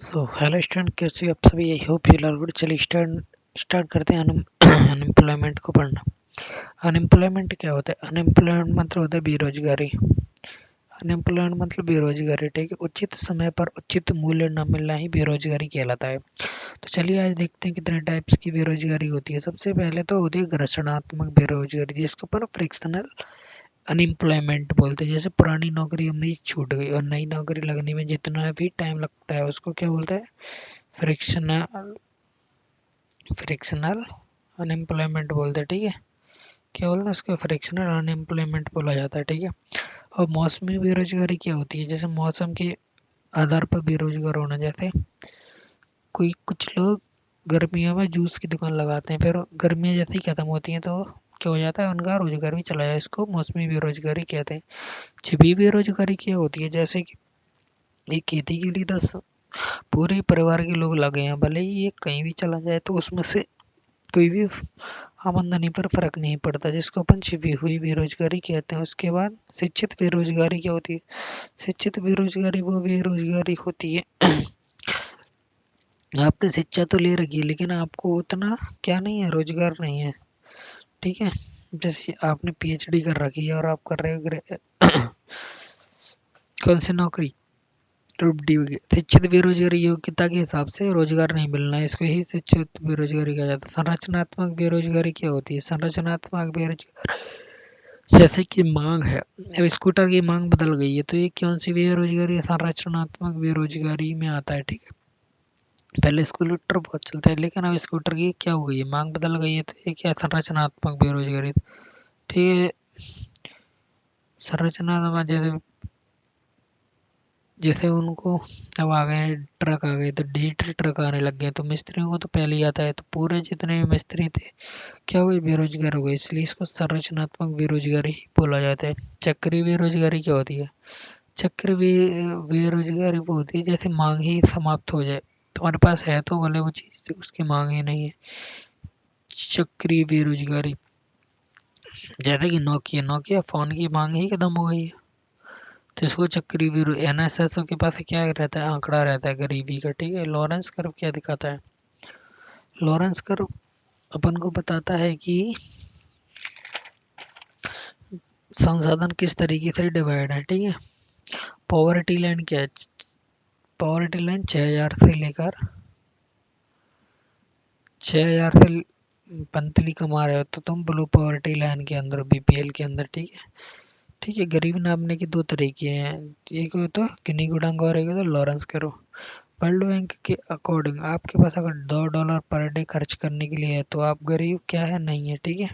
So hello student, कैसे हो आप सभी? I hope you are good. चलिए स्टार्ट करते हैं अनएम्प्लॉयमेंट को पढ़ना। अनएम्प्लॉयमेंट क्या होता है? अनएम्प्लॉयमेंट मतलब होता है बेरोजगारी। अनएम्प्लॉयमेंट मतलब बेरोजगारी, ठीक है। उचित समय पर उचित मूल्य न मिलना ही बेरोजगारी कहलाता है। तो चलिए आज देखते हैं कितने टाइप्स की बेरोजगारी होती है। सबसे पहले तो होती है घर्षणात्मक बेरोजगारी, जिसको अपन फ्रिक्शनल अनएम्प्लॉयमेंट बोलते हैं। जैसे पुरानी नौकरी हमें छूट गई और नई नौकरी लगने में जितना भी टाइम लगता है उसको क्या बोलते हैं? फ्रिक्शनल फ्रिक्शनल अनएम्प्लॉयमेंट बोलते हैं, ठीक है। क्या बोलते हैं उसको? फ्रिक्शनल अनएम्प्लॉयमेंट बोला जाता है, ठीक है। और मौसमी बेरोजगारी क्या होती है? जैसे मौसम के आधार पर बेरोजगार होना। जैसे कोई कुछ लोग गर्मियों में जूस की दुकान लगाते हैं, फिर गर्मियाँ जैसे ही खत्म होती हैं तो क्या हो जाता है? उनका रोजगार भी चला जाए। इसको मौसमी बेरोजगारी कहते हैं। छिपी बेरोजगारी क्या होती है? जैसे कि एक खेती के लिए 10 पूरे परिवार के लोग लगे हैं, भले ही ये कहीं भी चला जाए तो उसमें से कोई भी आमदनी पर फर्क नहीं पड़ता, जिसको अपन छिपी हुई बेरोजगारी कहते हैं। उसके बाद शिक्षित बेरोजगारी क्या होती है? शिक्षित बेरोजगारी वो बेरोजगारी होती है आपने शिक्षा तो ले रखी है लेकिन आपको उतना क्या नहीं है, रोजगार नहीं है, ठीक है। जैसे आपने पीएचडी कर रखी है और आप कर रहे हो कौन सी नौकरी? शिक्षित बेरोजगारी योग्यता के हिसाब से रोजगार नहीं मिलना, इसको ही शिक्षित बेरोजगारी कहा जाता है। संरचनात्मक बेरोजगारी क्या होती है? संरचनात्मक बेरोजगारी जैसे कि मांग है, अब स्कूटर की मांग बदल गई है तो ये कौन सी बेरोजगारी है? संरचनात्मक बेरोजगारी में आता है, ठीक है। पहले स्कूटर बहुत चलते हैं लेकिन अब स्कूटर की क्या हो गई है? मांग बदल गई है तो ये क्या? संरचनात्मक बेरोजगारी, ठीक है। संरचनात्मक जैसे जैसे उनको अब आ गए ट्रक, आ गए तो डिजिटल ट्रक आने लग गए, तो मिस्त्रियों को तो पहले ही आता है, तो पूरे जितने भी मिस्त्री थे क्या हो गए? बेरोजगार हो गए, इसलिए इसको संरचनात्मक बेरोजगारी ही बोला जाता है। चक्रीय बेरोजगारी क्या होती है? बेरोजगारी वो होती है जैसे मांग ही समाप्त हो जाए, तुम्हारे पास है तो भले वो चीज उसकी मांग ही नहीं है। चक्रीय बेरोजगारी जैसे कि नोकिया नोकिया फोन की मांग ही खत्म हो गई है, तो इसको चक्रीय बेरो एनएसएसओ के पास क्या रहता है? आंकड़ा रहता है गरीबी का, ठीक है। लॉरेंस कर्व क्या दिखाता है? लॉरेंस कर्व अपन को बताता है कि संसाधन किस तरीके से डिवाइड है, ठीक है। पॉवर्टी लाइन क्या है? पॉवर्टी लाइन 6000 से लेकर 6000 से मंथली कमा रहे हो तो तुम ब्लू पॉवर्टी लाइन के अंदर, बीपीएल के अंदर, ठीक है। ठीक है, गरीबी नापने के दो तरीके हैं, एक हो तो गिनी गुडांग और एक हो तो लॉरेंस करो। वर्ल्ड बैंक के अकॉर्डिंग आपके पास अगर $2 पर डे खर्च करने के लिए है तो आप गरीब क्या है? नहीं है, ठीक है।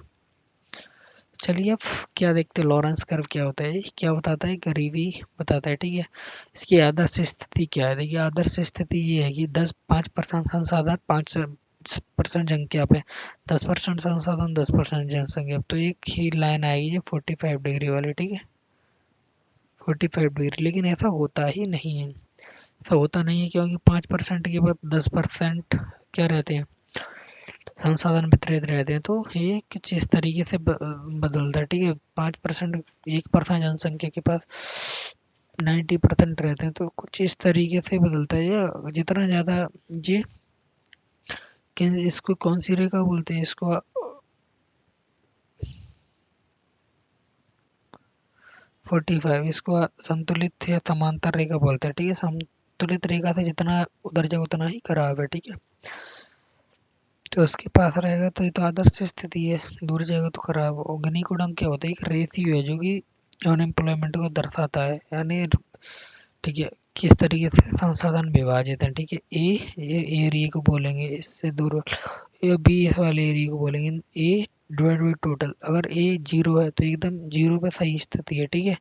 चलिए अब क्या देखते हैं, लॉरेंस कर्व क्या होता है? ये क्या बताता है? गरीबी बताता है, ठीक है। इसकी आदर्श स्थिति क्या है? देखिए आदर्श स्थिति ये है कि 5% संसाधन 5% जनसंख्या पे, 10% संसाधन 10% जनसंख्या, तो एक ही लाइन आएगी जो 45 डिग्री वाली, ठीक है। 45 डिग्री, लेकिन ऐसा होता ही नहीं है। ऐसा होता नहीं है क्योंकि 5% के बाद 10% क्या रहते हैं? संसाधन वितरित रहते हैं, तो ये कुछ इस तरीके से बदलता है, ठीक है। 5% 1% जनसंख्या के पास 90% रहते हैं, तो कुछ इस तरीके से बदलता है। या जितना ज़्यादा ये इसको कौन सी रेखा बोलते हैं? इसको 45, इसको संतुलित या समांतर रेखा बोलते हैं, ठीक है। संतुलित रेखा से जितना उधर जाए उतना ही खराब है, ठीक है। तो उसके पास रहेगा तो ये तो आदर्श स्थिति है, दूर जाएगा तो खराब। और गनी गुणांक क्या होता है? एक रेशियो है जो कि अनएम्प्लॉयमेंट को दर्शाता है, यानी ठीक है किस तरीके से संसाधन विभाजित है, ठीक है। ये एरिया को बोलेंगे, इससे दूर ये बी वाले एरिया को बोलेंगे ए डिवाइड बाई टोटल। अगर ए जीरो है तो एकदम जीरो पे सही स्थिति है, ठीक है।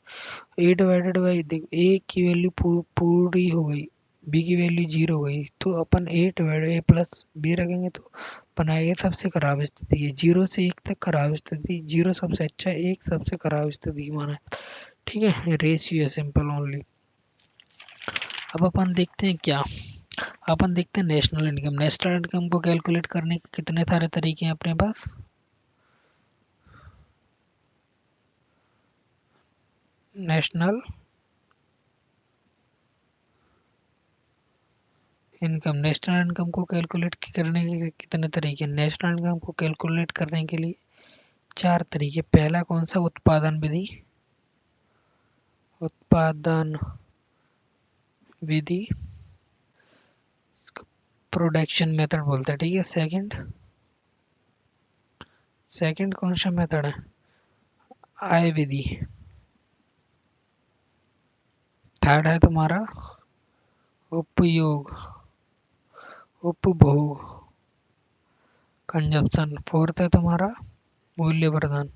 ए डिवाइडेड बाई, देखो ए की वैल्यू पूरी हो गई, बी की वैल्यू जीरो हो गई, तो अपन ए डिवाइड ए प्लस बी रखेंगे तो बनाएंगे सबसे खराब स्थिति है। 0 से 1 तक खराब स्थिति, 0 सबसे अच्छा, 1 सबसे खराब स्थिति माना है, ठीक है। रेशियो है सिंपल ओनली। अब अपन देखते हैं क्या, अपन देखते हैं नेशनल इनकम। नेशनल इनकम को कैलकुलेट करने के कितने सारे तरीके हैं अपने पास? नेशनल इनकम, नेशनल इनकम को कैलकुलेट करने के कितने तरीके? नेशनल इनकम को कैलकुलेट करने के लिए 4 तरीके। पहला कौन सा? उत्पादन विधि, उत्पादन विधि, प्रोडक्शन मेथड बोलते हैं, ठीक है। सेकंड कौन सा मेथड है? आय विधि। थर्ड है तुम्हारा उपयोग, उपभोग, कंजप्शन। फोर्थ है तुम्हारा मूल्यवर्धन,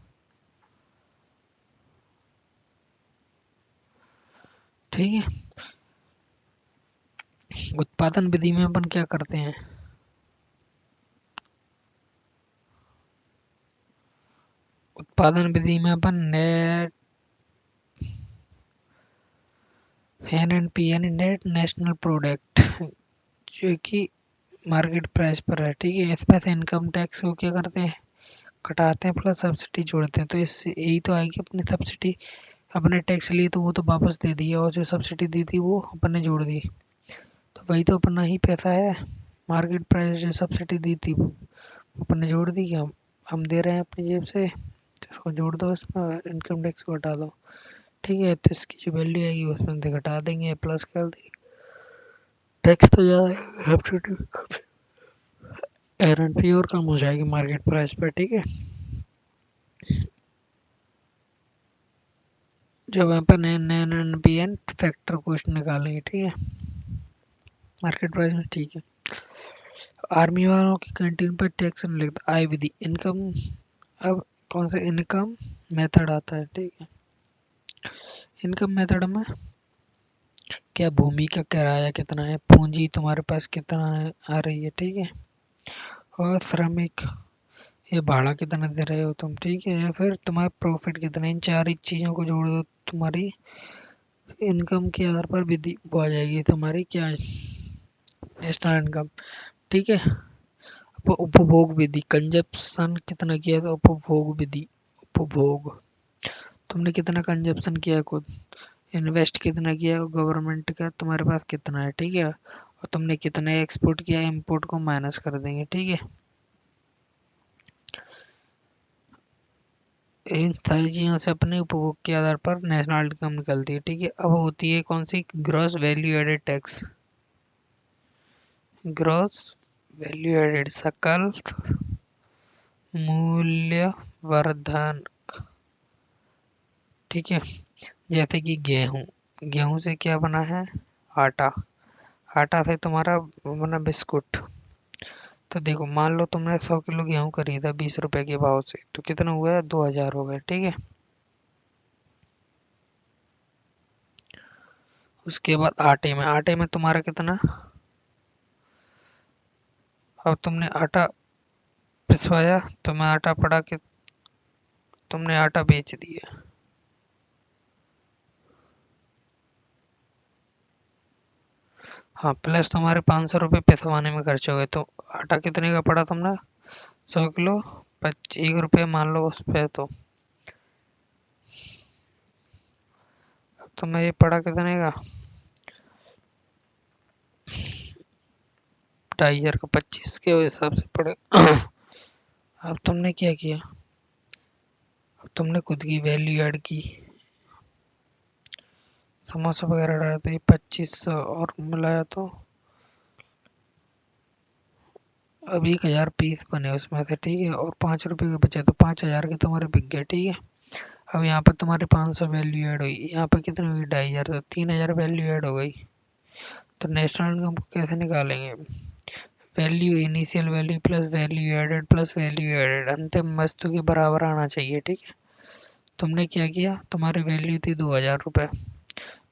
ठीक है। उत्पादन विधि में अपन क्या करते हैं? उत्पादन विधि में अपन नेट NNP यानी नेट नेशनल प्रोडक्ट, जो कि मार्केट प्राइस पर है, ठीक है। इसमें से इनकम टैक्स को क्या करते हैं? कटाते हैं, प्लस सब्सिडी जोड़ते हैं। तो इससे यही तो आएगी अपनी सब्सिडी। अपने टैक्स लिए तो वो तो वापस दे दिया, और जो सब्सिडी दी थी वो अपन ने जोड़ दी, तो वही तो अपना ही पैसा है। मार्केट प्राइस जो सब्सिडी दी थी वो अपन ने जोड़ दी, हम दे रहे हैं अपनी जेब से, तो इसको जोड़ दो, इसमें इनकम टैक्स को हटा दो, ठीक है। तो इसकी जो वैल्यू आएगी उसमें से घटा देंगे, प्लस कर देंगे। टैक्स तो ज़्यादा, सब्सिडी NNP और कम हो जाएगी मार्केट प्राइस पर, ठीक है। जब अपन NNPN फैक्टर कोस्ट निकालेंगे, ठीक है, मार्केट प्राइस में, ठीक है। आर्मी वालों की कैंटीन पर टैक्स नहीं लगता। आय विधि, इनकम। अब कौन सा इनकम मेथड आता है, ठीक है। इनकम मेथड में क्या भूमि का किराया कितना है, पूंजी तुम्हारे पास कितना है आ रही है, ठीक है, और श्रमिक ये भाड़ा कितना दे रहे हो तुम, ठीक है, या फिर तुम्हारा प्रॉफिट कितना है। इन चार ही चीजों को जोड़ दो, तुम्हारी इनकम के आधार पर विधि वो आ जाएगी तुम्हारी, क्या, नेशनल इनकम, ठीक है। उपभोग विधि, कंजप्शन कितना किया, तो उपभोग विधि, उपभोग, तुमने कितना कंजप्शन किया खुद, इन्वेस्ट कितना किया, गवर्नमेंट का तुम्हारे पास कितना है, ठीक है, और तुमने कितना एक्सपोर्ट किया, इंपोर्ट को माइनस कर देंगे, ठीक है। इन सारी चीजों से अपने उपभोग के आधार पर नेशनल इनकम निकलती है, ठीक है। अब होती है कौन सी? Gross value added tax, gross value added, सकल मूल्यवर्धन, ठीक है। जैसे कि गेहूं, गेहूं से क्या बना है? आटा, आटा से तुम्हारा बना बिस्कुट। तो देखो, मान लो तुमने 100 किलो गेहूं खरीदा 20 रुपए के भाव से, तो कितना हुआ है? 2000 हो गए, ठीक है। उसके बाद आटे में तुम्हारा कितना? अब तुमने आटा पिसवाया, तुम्हें आटा पड़ा कि तुमने आटा बेच दिया। हाँ, प्लस तुम्हारे 500 रुपये पिसवाने में खर्च हो गए, तो आटा कितने का पड़ा तुमने? 100 किलो, 1 रुपये मान लो उस पे, तो तुम्हें ये पड़ा कितने का? 2500 का, 25 के हिसाब से पड़े। अब तुमने क्या किया? अब तुमने खुद की वैल्यू ऐड की, समोसा वगैरह डाला, तो ये 2500 और मिलाया, तो अब 1000 पीस बने उसमें से, ठीक है, और 5 रुपए के बचे, तो 5000 के तुम्हारे बिक गए, ठीक है। अब यहाँ पर तुम्हारे 500 वैल्यू ऐड हुई, यहाँ पर कितनी हुई? 2500, तो 3000 वैल्यू ऐड हो गई। तो नेशनल इनकम को कैसे निकालेंगे? Value, initial value plus value added plus value added, अंतिम वस्तु के बराबर आना चाहिए, ठीक है। तुमने क्या किया? तुम्हारी वैल्यू थी 2000 रुपये,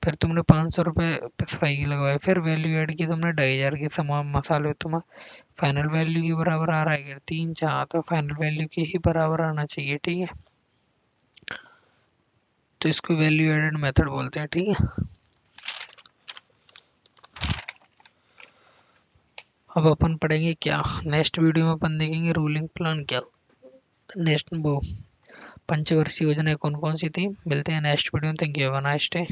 फिर तुमने 500 रुपये सफाई की लगवाई, फिर वैल्यू ऐड की तुमने 2500 की, तमाम मसाले, तुम्हारा फाइनल वैल्यू के बराबर आ रहा है क्या? 3 4, तो फाइनल वैल्यू के ही बराबर आना चाहिए, ठीक है। तो इसको वैल्यू एडेड मेथड बोलते हैं, ठीक है। अब अपन पढ़ेंगे क्या, नेक्स्ट वीडियो में अपन देखेंगे रूलिंग प्लान क्या, नेक्स्ट वो पंचवर्षीय योजना कौन कौन सी थी। मिलते हैं नेक्स्ट वीडियो में। Thank you, have a nice day.